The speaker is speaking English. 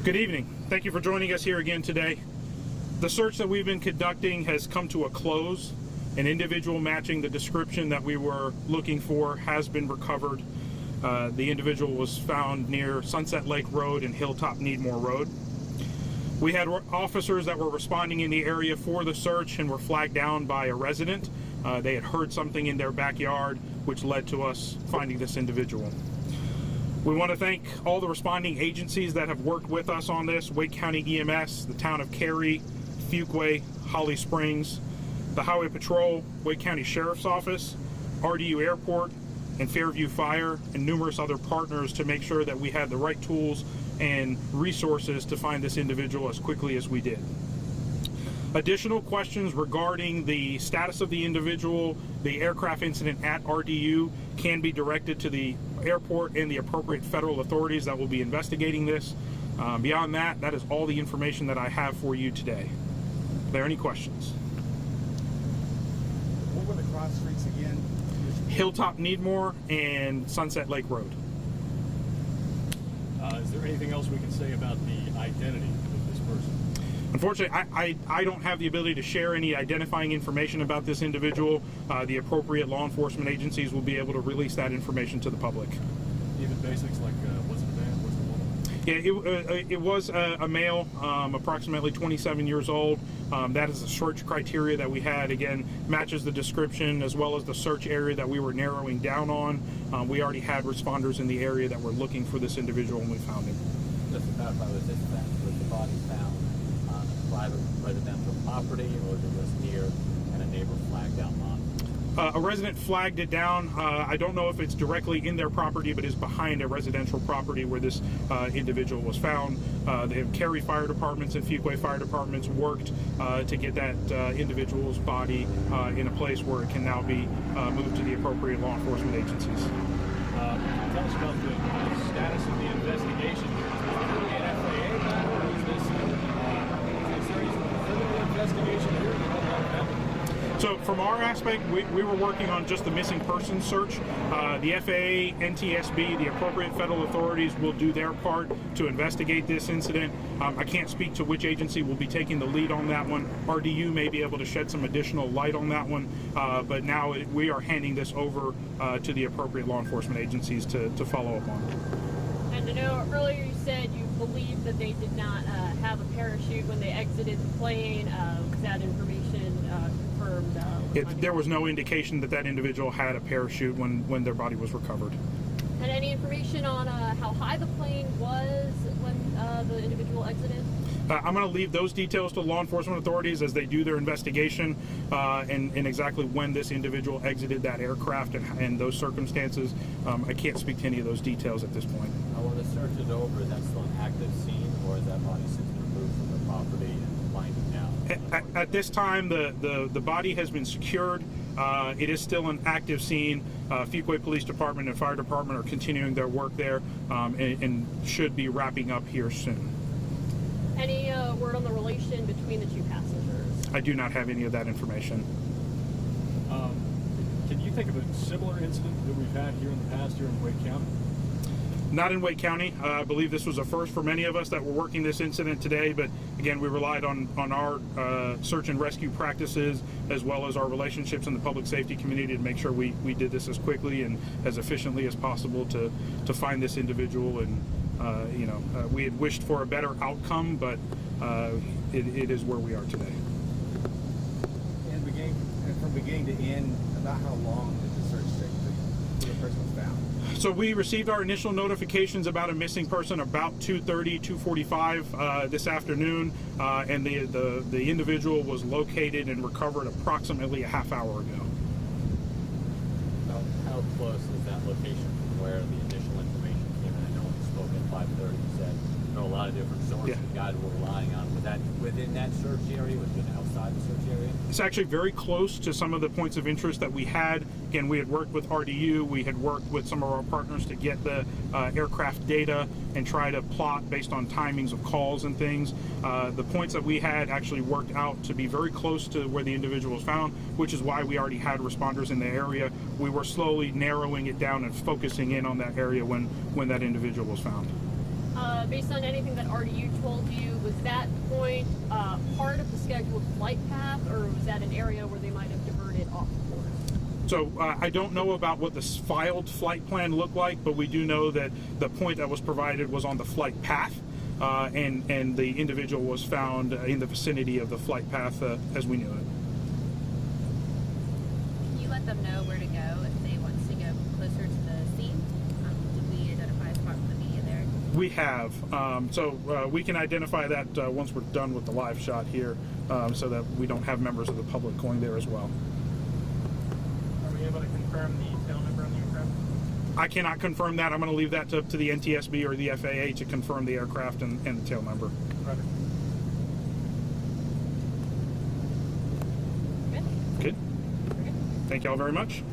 Good evening. Thank you for joining us here again today. The search that we've been conducting has come to a close. An individual matching the description that we were looking for has been recovered. The individual was found near Sunset Lake Road and Hilltop Needmore Road. We had officers that were responding in the area for the search and were flagged down by a resident. They had heard something in their backyard, which led to us finding this individual. We want to thank all the responding agencies that have worked with us on this: Wake County EMS, the town of Cary, Fuquay, Holly Springs, the Highway Patrol, Wake County Sheriff's Office, RDU Airport, and Fairview Fire, and numerous other partners to make sure that we had the right tools and resources to find this individual as quickly as we did. Additional questions regarding the status of the individual, the aircraft incident at RDU, can be directed to the airport and the appropriate federal authorities that will be investigating this. Beyond that, that is all the information that I have for you today. Are there any questions? What were the cross streets again? Hilltop Needmore and Sunset Lake Road. Is there anything else we can say about the identity of this person? Unfortunately, I don't have the ability to share any identifying information about this individual. The appropriate law enforcement agencies will be able to release that information to the public. Even basics like what's the man, what's the woman? Yeah, it was a male, approximately 27 years old. That is the search criteria that we had. Again, matches the description as well as the search area that we were narrowing down on. We already had responders in the area that were looking for this individual when we found him. Just to clarify, was the body found on a private residential property, or was it near and a neighbor flagged out lot? A resident flagged it down. I don't know if it's directly in their property, but is behind a residential property where this individual was found. They have Cary fire departments and Fuquay fire departments worked to get that individual's body in a place where it can now be moved to the appropriate law enforcement agencies. Can you tell us about the status of the investigation? Is this really an FAA matter, or is this is there any criminal investigation here? So from our aspect, we were working on just the missing person search. The FAA, NTSB, the appropriate federal authorities will do their part to investigate this incident. I can't speak to which agency will be taking the lead on that one. RDU may be able to shed some additional light on that one, but now we are handing this over to the appropriate law enforcement agencies to follow up on. And I know earlier you said you believe that they did not have a parachute when they exited the plane. Was that information confirmed? There was no indication that that individual had a parachute when their body was recovered. And any information on how high the plane was when the individual exited? I'm going to leave those details to law enforcement authorities as they do their investigation and exactly when this individual exited that aircraft and those circumstances. I can't speak to any of those details at this point. When the search is over, is that still an active scene, or is that body since been removed from the property and winding down? At this time, the body has been secured. It is still an active scene. Fuquay Police Department and Fire Department are continuing their work there and should be wrapping up here soon. Any word on the relation between the two passengers? I do not have any of that information. Can you think of a similar incident that we've had here in the past here in Wake County? Not in Wake County. I believe this was a first for many of us that were working this incident today, but again, we relied on our search and rescue practices as well as our relationships in the public safety community to make sure we did this as quickly and as efficiently as possible to find this individual. And we had wished for a better outcome, but it is where we are today. And from beginning to end, about how long did the search take till the person was found? So we received our initial notifications about a missing person about 2:30, 2:45 this afternoon, and the individual was located and recovered approximately a half hour ago. How close is that location from where the initial information came in? I know when you spoke at 5:30, you said there were a lot of different sources you guys were relying on. Was that within that search area? Was it outside the search area? It's actually very close to some of the points of interest that we had. Again, we had worked with RDU, we had worked with some of our partners to get the aircraft data and try to plot based on timings of calls and things. The points that we had actually worked out to be very close to where the individual was found, which is why we already had responders in the area. We were slowly narrowing it down and focusing in on that area when that individual was found. Based on anything that RDU told you, was that point part of the scheduled flight path, or was that an area where they might have diverted off course? So I don't know about what the filed flight plan looked like, but we do know that the point that was provided was on the flight path, and the individual was found in the vicinity of the flight path as we knew it. Can you let them know where to go if they want to go closer to the scene? Did we identify a spot for the media there? We have. So we can identify that once we're done with the live shot here, so that we don't have members of the public going there as well. Are we able to confirm the tail number on the aircraft? I cannot confirm that. I'm going to leave that to the NTSB or the FAA to confirm the aircraft and the tail number. Roger. Good? Okay. Thank you all very much.